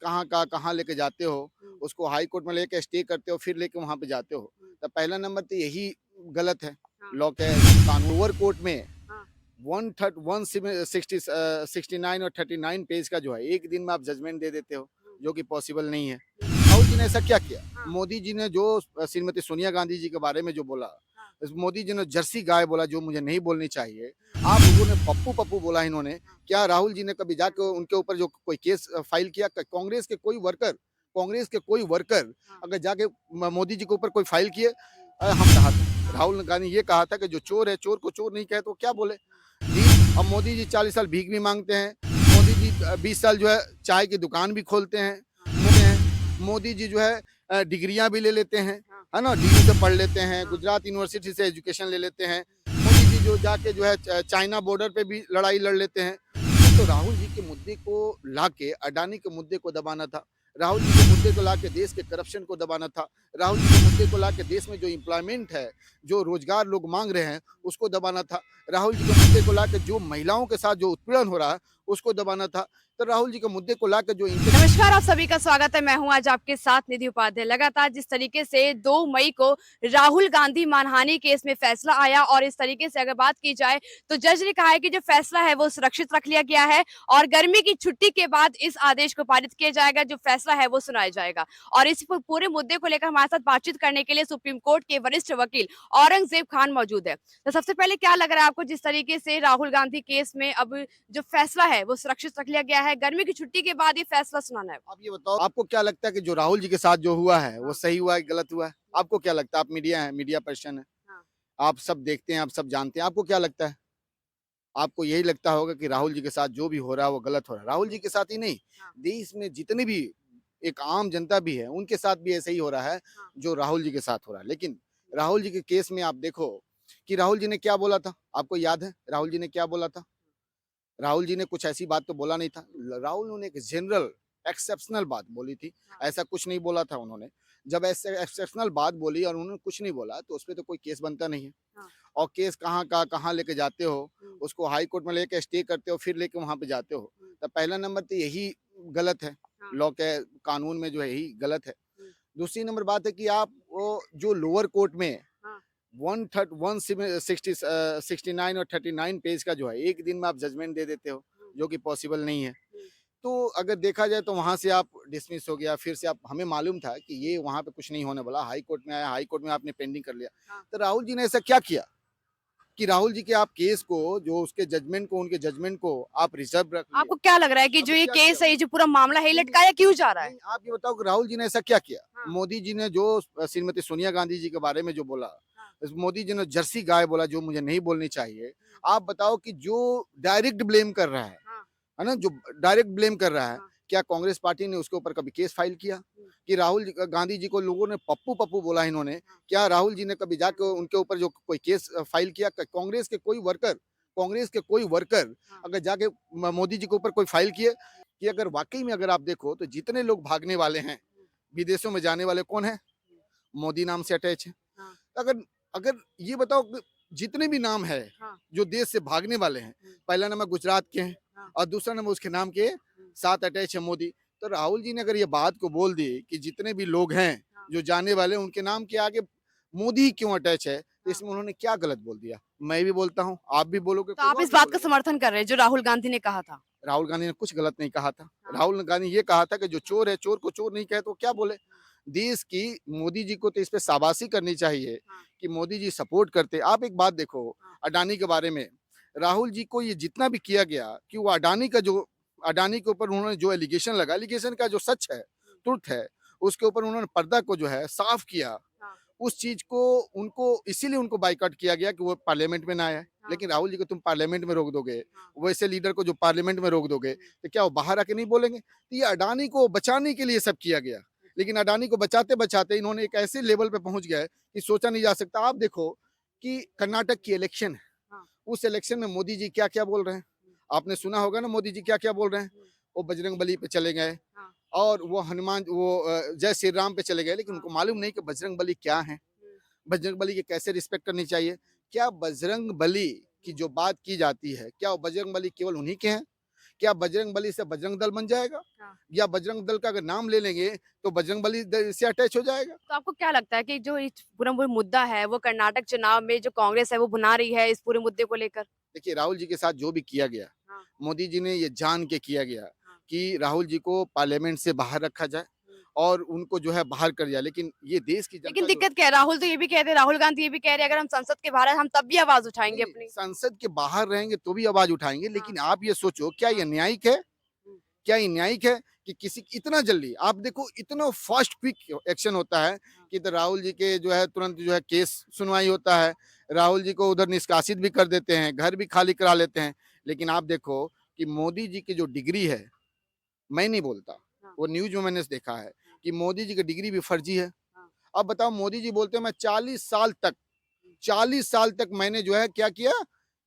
कहाँ का कहाँ लेके जाते हो, उसको हाई कोर्ट में लेके स्टे करते हो, फिर लेके वहाँ पे जाते हो। तो पहला नंबर तो यही गलत है। लॉ के कानून लोअर कोर्ट में 69 और 39 पेज का जो है, एक दिन में आप जजमेंट दे देते हो, जो कि पॉसिबल नहीं है। राहुल जी ने ऐसा क्या किया? मोदी जी ने जो श्रीमती सोनिया गांधी जी के बारे में जो बोला, मोदी जी ने जर्सी गाय बोला, जो मुझे नहीं बोलनी चाहिए। आप लोगों ने पप्पू पप्पू बोला इन्होंने। क्या राहुल जी ने कभी जाके उनके ऊपर जो कोई केस फाइल किया? कांग्रेस के कोई वर्कर अगर जाके मोदी जी के ऊपर कोई फाइल किए? हम कहा था, राहुल गांधी ये कहा था कि जो चोर है, चोर को चोर नहीं कहे तो क्या बोले जी। अब मोदी जी 40 साल भीख भी मांगते हैं। मोदी जी 20 साल जो है चाय की दुकान भी खोलते हैं। मोदी जी जो है डिग्रियां भी ले लेते हैं, है ना, दिल्ली से पढ़ लेते हैं, गुजरात यूनिवर्सिटी से एजुकेशन ले लेते हैं। मोदी जी जो जाके जो है चाइना बॉर्डर पे भी लड़ाई लड़ लेते हैं। तो राहुल जी के मुद्दे को लाके अडानी के मुद्दे को दबाना था। राहुल जी के मुद्दे को लाके देश के करप्शन को दबाना था। राहुल जी के मुद्दे को लाके देश में जो एम्प्लॉयमेंट है, जो रोजगार लोग मांग रहे हैं, उसको दबाना था। राहुल जी के मुद्दे को लाके जो महिलाओं के साथ जो उत्पीड़न हो रहा है, उसको दबाना था। तो राहुल जी के मुद्दे को लाकर जो नमस्कार, आप सभी का स्वागत है। मैं हूं आज आपके साथ निधि उपाध्याय। लगातार जिस तरीके से 2 मई को राहुल गांधी मानहानि केस में फैसला आया और इस तरीके से अगर बात की जाए तो जज ने कहा है कि जो फैसला है वो सुरक्षित रख लिया गया है और गर्मी की छुट्टी के बाद इस आदेश को पारित किया जाएगा, जो फैसला है वो सुनाया जाएगा। और इस पूरे मुद्दे को लेकर हमारे साथ बातचीत करने के लिए सुप्रीम कोर्ट के वरिष्ठ वकील औरंगजेब खान मौजूद है। तो सबसे पहले क्या लग रहा है आपको, जिस तरीके से राहुल गांधी केस में अब जो फैसला है वो सुरक्षित रख लिया गया है, गर्मी की छुट्टी के बाद ये फैसला सुनाना है? आप ये बताओ, आपको क्या लगता है कि जो राहुल जी के साथ जो हुआ है वो सही हुआ है, गलत हुआ है? आपको क्या लगता है? आप मीडिया है, मीडिया पर्सन है, आप सब देखते हैं, आप सब जानते हैं, आपको क्या लगता है? आपको यही लगता होगा कि राहुल जी के साथ जो भी हो रहा है वो गलत हो रहा है। राहुल जी के साथ ही नहीं, देश में जितने भी एक आम जनता भी है, उनके साथ भी ऐसे ही हो रहा है जो राहुल जी के साथ हो रहा है। लेकिन राहुल जी के केस में आप देखो कि राहुल जी ने क्या बोला था, आपको याद है राहुल जी ने क्या बोला था? राहुल जी ने कुछ ऐसी बात तो बोला नहीं था। राहुल ने एक जनरल एक्सेप्शनल बात बोली थी, ऐसा कुछ नहीं बोला था उन्होंने। जब ऐसे एक्सेप्शनल बात बोली और उन्होंने कुछ नहीं बोला तो उसपे तो कोई केस बनता नहीं है। और केस कहाँ का कहाँ लेके जाते हो, उसको हाई कोर्ट में लेके स्टे करते हो, फिर लेके वहाँ पे जाते हो। तो पहला नंबर तो यही गलत है। लॉ के कानून में जो है यही गलत है। दूसरी नंबर बात है कि आप वो जो लोअर कोर्ट में 69 और 39 पेज का जो है, एक दिन में आप जजमेंट दे देते हो, जो कि पॉसिबल नहीं है। तो अगर देखा जाए तो वहाँ से आप डिसमिस हो गया, फिर से आप, हमें मालूम था कि ये वहाँ पे कुछ नहीं होने वाला, हाई कोर्ट में आया, हाई कोर्ट में आपने पेंडिंग कर लिया। तो राहुल जी ने ऐसा क्या किया कि राहुल जी के आप केस को, जो उसके जजमेंट को, उनके जजमेंट को आप रिजर्व रख लिए? आपको क्या लग रहा है कि जो ये क्या केस किया? है, ये जो पूरा मामला है, ये लटकाया क्यों जा रहा है? नहीं, आप ये बताओ कि राहुल जी ने ऐसा क्या किया? मोदी जी ने जो श्रीमती सोनिया गांधी जी के बारे में जो बोला, मोदी जी ने जर्सी गाय बोला, जो मुझे नहीं बोलनी चाहिए। आप बताओ कि जो डायरेक्ट ब्लेम कर रहा है ना, जो डायरेक्ट ब्लेम कर रहा है, क्या कांग्रेस पार्टी ने उसके ऊपर कभी केस फाइल किया? कि गांधी जी को लोगों ने पप्पू पप्पू बोला इन्होंने। क्या राहुल जी ने कभी जाके उनके ऊपर जो कोई केस फाइल किया? कांग्रेस के कोई वर्कर अगर जाके मोदी जी के ऊपर कोई फाइल किए? कि अगर वाकई में अगर आप देखो तो जितने लोग भागने वाले हैं, विदेशों में जाने वाले कौन है? मोदी नाम से अटैच है। अगर अगर ये बताओ कि जितने भी नाम है जो देश से भागने वाले हैं, पहला नंबर गुजरात के हैं और दूसरा नंबर उसके नाम के साथ अटैच है मोदी। तो राहुल जी ने अगर ये बात को बोल दी कि जितने भी लोग हैं जो जाने वाले हैं, उनके नाम के आगे मोदी क्यों अटैच है, तो इसमें उन्होंने क्या गलत बोल दिया? मैं भी बोलता हूँ, आप भी बोलोगे, तो कोई आप और इस भी बात का बोलेगा। समर्थन कर रहे हैं जो राहुल गांधी ने कहा था? राहुल गांधी ने कुछ गलत नहीं कहा था। राहुल गांधी ये कहा था कि जो चोर है, चोर को चोर नहीं कहे तो क्या बोले? देश की, मोदी जी को तो इस पे शाबाशी करनी चाहिए कि मोदी जी सपोर्ट करते। आप एक बात देखो, अडानी के बारे में राहुल जी को ये जितना भी किया गया कि वो अडानी के ऊपर उन्होंने जो एलिगेशन लगा, एलिगेशन का जो सच है, ट्रुथ है, उसके ऊपर उन्होंने पर्दा को जो है साफ किया। उस चीज को उनको इसीलिए उनको बाइकआउट किया गया कि वो पार्लियामेंट में ना आए। लेकिन राहुल जी को तुम पार्लियामेंट में रोक दोगे, वैसे लीडर को जो पार्लियामेंट में रोक दोगे, तो क्या वो बाहर आके नहीं बोलेंगे? तो ये अडानी को बचाने के लिए सब किया गया। लेकिन अडानी को बचाते बचाते इन्होंने एक ऐसे लेवल पे पहुंच गए कि सोचा नहीं जा सकता। आप देखो कि कर्नाटक की इलेक्शन है, उस इलेक्शन में मोदी जी क्या क्या बोल रहे हैं, आपने सुना होगा ना मोदी जी क्या क्या बोल रहे हैं। वो बजरंग बली पे चले गए और वो हनुमान, वो जय श्री राम पे चले गए, लेकिन उनको मालूम नहीं कि बजरंग बली क्या है, बजरंग बली की कैसे रिस्पेक्ट करनी चाहिए। क्या बजरंग बली की जो बात की जाती है, क्या वो बजरंग बली केवल उन्हीं के हैं? क्या बजरंग बली से बजरंग दल बन जाएगा? हाँ। या बजरंग दल का अगर नाम ले लेंगे तो बजरंग बली से अटैच हो जाएगा? तो आपको क्या लगता है कि जो इस पूरा वो मुद्दा है वो कर्नाटक चुनाव में जो कांग्रेस है वो भुना रही है इस पूरे मुद्दे को लेकर? देखिए, राहुल जी के साथ जो भी किया गया, हाँ, मोदी जी ने ये जान के किया गया हाँ। कि राहुल जी को पार्लियामेंट से बाहर रखा जाए हुँ। और उनको जो है बाहर कर दिया। लेकिन ये देश की लेकिन जनता जो दिक्कत क्या है? राहुल तो ये भी कह रहे हैं, राहुल गांधी ये भी कह रहे हैं अगर हम संसद के बाहर हैं हम तब भी आवाज़ नहीं, उठाएँगे नहीं, अपनी। संसद के बाहर रहेंगे तो भी आवाज़ उठाएँगे। हाँ, लेकिन आप ये सोचो, क्या ये हाँ। न्यायिक है? हुँ, क्या ये न्यायिक है कि किसी इतना जल्दी आप देखो, इतना फास्ट क्विक एक्शन होता है हाँ। कि तो राहुल जी के जो है तुरंत जो है केस सुनवाई होता है, राहुल जी को उधर निष्कासित भी कर देते हैं, घर भी खाली करा लेते हैं। लेकिन आप देखो कि मोदी जी की जो डिग्री है, मैं नहीं बोलता, हाँ, वो न्यूज़ में मैंने देखा है हाँ, कि मोदी जी की डिग्री भी फर्जी है। हाँ। अब बताओ, मोदी जी बोलते हैं मैं हुँ, 40 साल तक मैंने जो है क्या किया,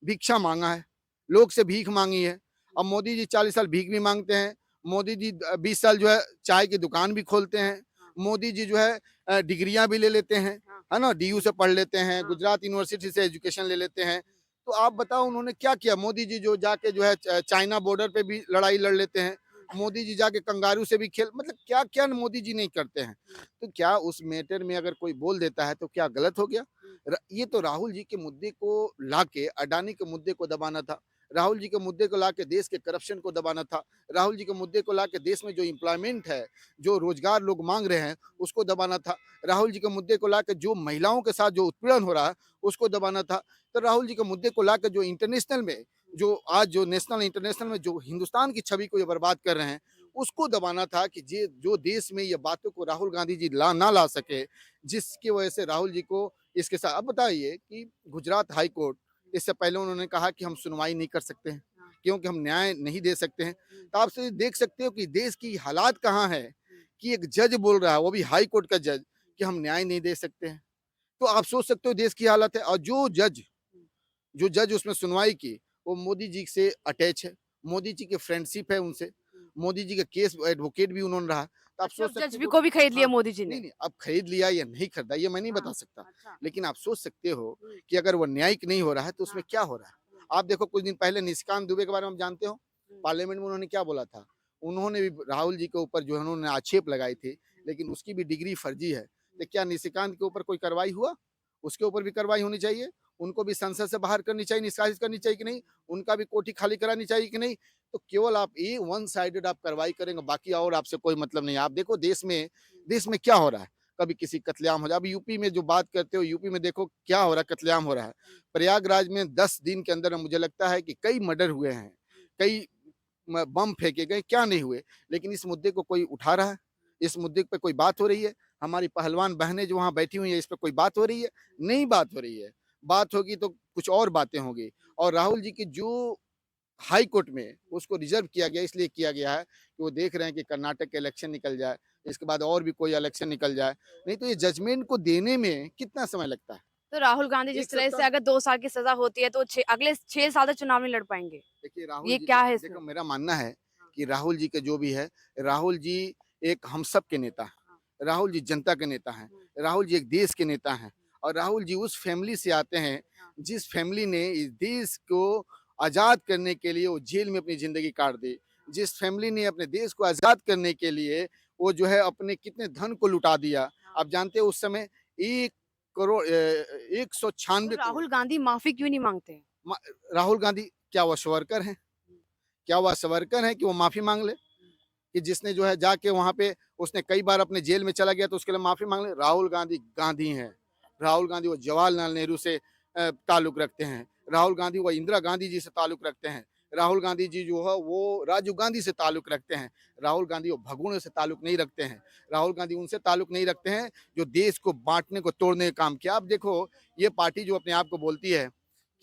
भिक्षा माँगा है, लोग से भीख माँगी है। अब मोदी जी 40 साल भीख भी माँगते हैं, मोदी जी 20 साल जो है चाय की दुकान भी खोलते हैं, हाँ, मोदी जी जो है डिग्रियाँ भी ले लेते हैं, हाँ, है ना? डीयू से पढ़ लेते हैं, हाँ। गुजरात यूनिवर्सिटी से एजुकेशन ले लेते हैं। तो आप बताओ उन्होंने क्या किया? मोदी जी जो जाके जो है चाइना बॉर्डर पे भी लड़ाई लड़ लेते हैं, मोदी जी जाके कंगारू से भी खेल, मतलब क्या-क्या मोदी जी नहीं करते हैं। तो क्या उस मैटर में अगर कोई बोल देता है तो क्या गलत हो गया? ये तो राहुल जी के मुद्दे को लाके अडानी के मुद्दे को दबाना था, राहुल जी के मुद्दे को लाके देश के करप्शन को दबाना था, राहुल जी के मुद्दे को लाके देश में जो एम्प्लॉयमेंट है, जो रोजगार लोग मांग रहे हैं उसको दबाना था, राहुल जी के मुद्दे को लाके जो महिलाओं के साथ जो उत्पीड़न हो रहा है उसको दबाना था। तो राहुल जी के मुद्दे को लाकर जो इंटरनेशनल में जो आज जो नेशनल इंटरनेशनल में जो हिंदुस्तान की छवि को ये बर्बाद कर रहे हैं उसको दबाना था कि जे जो देश में ये बातों को राहुल गांधी जी ना ला सके, जिसकी वजह से राहुल जी को इसके साथ। अब बताइए कि गुजरात हाई कोर्ट, इससे पहले उन्होंने कहा कि हम सुनवाई नहीं कर सकते हैं क्योंकि हम न्याय नहीं दे सकते हैं। तो आप से देख सकते हो कि देश की हालात कहाँ है कि एक जज बोल रहा है, वो भी हाई कोर्ट का जज, कि हम न्याय नहीं दे सकते हैं। तो आप सोच सकते हो देश की हालत है। और जो जज उसमें सुनवाई की वो मोदी जी से अटैच है, मोदी जी की फ्रेंडशिप है उनसे, मोदी जी का केस एडवोकेट भी उन्होंने रहा। तो आप अच्छा, सोच अब सकते जज भी हो। को भी खरीद लिया हाँ, मोदी जी ने। नहीं, नहीं, अब खरीद लिया या नहीं खरीदा ये मैं नहीं हाँ, बता सकता। अच्छा। लेकिन आप सोच सकते हो हुँ, कि अगर वो न्यायिक नहीं हो रहा है तो उसमें हाँ, क्या हो रहा है? हुँ, आप देखो कुछ दिन पहले निशिकांत दुबे के बारे में आप जानते हो? हुँ, पार्लियामेंट में उन्होंने क्या बोला था? उन्होंने भी राहुल जी के ऊपर जो है उन्होंने आक्षेप लगाई थी, लेकिन उसकी भी डिग्री फर्जी है। तो क्या निशिकांत के ऊपर कोई कार्रवाई हुआ? उसके ऊपर भी कार्रवाई होनी चाहिए। उनको भी संसद से बाहर करनी चाहिए, निष्कासित करनी चाहिए कि नहीं? उनका भी कोठी खाली करानी चाहिए कि नहीं? तो केवल आप ये वन साइडेड आप कार्रवाई करेंगे, बाकी और आपसे कोई मतलब नहीं है। आप देखो देश में क्या हो रहा है? कभी किसी कत्लेआम हो रहा है। अभी यूपी में जो बात करते हो, यूपी में देखो क्या हो रहा है, कत्लेआम हो रहा है। प्रयागराज में 10 दिन के अंदर मुझे लगता है कि कई मर्डर हुए हैं, कई बम फेंके गए, क्या नहीं हुए। लेकिन इस मुद्दे को कोई उठा रहा है, इस मुद्दे पे कोई बात हो रही है। हमारी पहलवान बहनें जो वहाँ बैठी हुई हैं, इस पे कोई बात हो रही है? नहीं बात हो रही है। बात होगी तो कुछ और बातें होंगी। और राहुल जी की जो हाई कोर्ट में उसको रिजर्व किया गया, इसलिए किया गया है कि वो देख रहे हैं कि कर्नाटक के इलेक्शन निकल जाए, इसके बाद और भी कोई इलेक्शन निकल जाए। नहीं तो ये जजमेंट को देने में कितना समय लगता है? तो राहुल गांधी जिस 1 तरह से सप्ताह। अगर 2 साल की सज़ा होती है तो अगले 6 साल तक चुनाव नहीं लड़ पाएँगे। देखिए राहुल ये जी के, क्या है इसमें? देखो मेरा मानना है हाँ, कि राहुल जी के जो भी है, राहुल जी एक हम सब के नेता हाँ, हैं। राहुल जी जनता के नेता हैं। हुँ, राहुल जी एक देश के नेता हैं और राहुल जी उस फैमिली से आते हैं हाँ, जिस फैमिली ने इस देश को आज़ाद करने के लिए वो जेल में अपनी ज़िंदगी काट दी। जिस फैमिली ने अपने देश को आज़ाद करने के लिए वो जो है अपने कितने धन को लुटा दिया। हाँ। आप जानते हो उस समय 1 करोड़ तो 196 करोड़। राहुल गांधी माफ़ी क्यों नहीं माँगते हैं? म राहुल गांधी क्या वो स्वर्कर हैं? हुँ, क्या वह स्वर्कर है कि वो माफ़ी माँग ले? हुँ, कि जिसने जो है जाके वहाँ पे उसने कई बार अपने जेल में चला गया तो उसके लिए माफ़ी माँग ले? राहुल गांधी गांधी हैं। राहुल गांधी वो जवाहरलाल नेहरू से ताल्लुक़ रखते हैं। राहुल गांधी वो इंदिरा गांधी जी से ताल्लुक़ रखते हैं। राहुल गांधी जी जो है वो राजीव गांधी से ताल्लुक़ रखते हैं। राहुल गांधी वो भगोड़ों से ताल्लुक़ नहीं रखते हैं। राहुल गांधी उनसे ताल्लुक़ नहीं रखते हैं जो देश को बाँटने को, तोड़ने का काम किया। अब देखो ये पार्टी जो अपने आप को बोलती है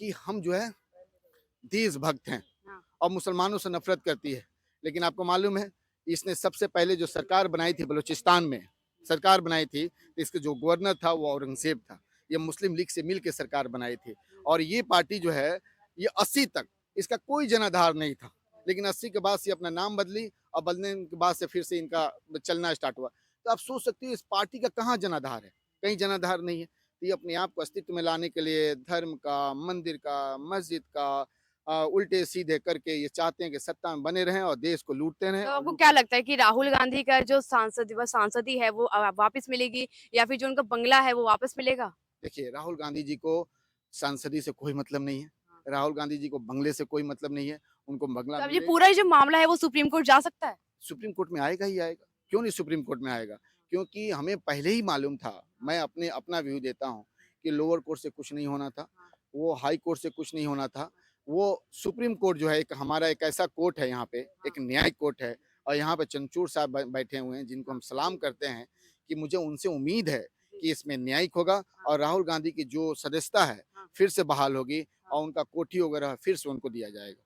कि हम जो है देशभक्त हैं हाँ, और मुसलमानों से नफ़रत करती है। लेकिन आपको मालूम है, इसने सबसे पहले जो सरकार बनाई थी बलूचिस्तान में, सरकार बनाई थी, तो इसका जो गवर्नर था वो औरंगज़ेब था। ये मुस्लिम लीग से मिल के सरकार बनाई थी और ये पार्टी जो है, ये 80 तक इसका कोई जनाधार नहीं था। लेकिन 80 के बाद से अपना नाम बदली और बदलने के बाद से फिर से इनका चलना स्टार्ट हुआ। तो आप सोच सकते हो इस पार्टी का कहाँ जनाधार है? कहीं जनाधार नहीं है। तो ये अपने आप को अस्तित्व में लाने के लिए धर्म का, मंदिर का, मस्जिद का, उल्टे सीधे करके ये चाहते हैं कि सत्ता में बने रहें और देश को लूटते रहें तो और आपको लूट क्या लगता है कि राहुल गांधी का जो सांसदी है वो वापस मिलेगी या फिर जो उनका बंगला है वो वापस मिलेगा? देखिए, राहुल गांधी जी को सांसदी से कोई मतलब नहीं है। राहुल गांधी जी को बंगले से कोई मतलब नहीं है। उनको बंगला तो अब ये मिले, पूरा ही जो मामला है वो सुप्रीम कोर्ट जा सकता है? सुप्रीम कोर्ट में आएगा ही आएगा। क्यों नहीं सुप्रीम कोर्ट में आएगा? क्योंकि हमें पहले ही मालूम था, मैं अपना व्यू देता हूँ कि लोअर कोर्ट से कुछ नहीं होना था, वो हाई कोर्ट से कुछ नहीं होना था। वो सुप्रीम कोर्ट जो है एक हमारा एक ऐसा कोर्ट है यहाँ पे, एक न्यायिक कोर्ट है और यहाँ पे चंद्रचूड़ साहब बैठे हुए हैं जिनको हम सलाम करते हैं कि मुझे उनसे उम्मीद है कि इसमें न्यायिक होगा और राहुल गांधी की जो सदस्यता है, फिर से बहाल होगी और उनका कोठी वगैरह फिर से उनको दिया जाएगा।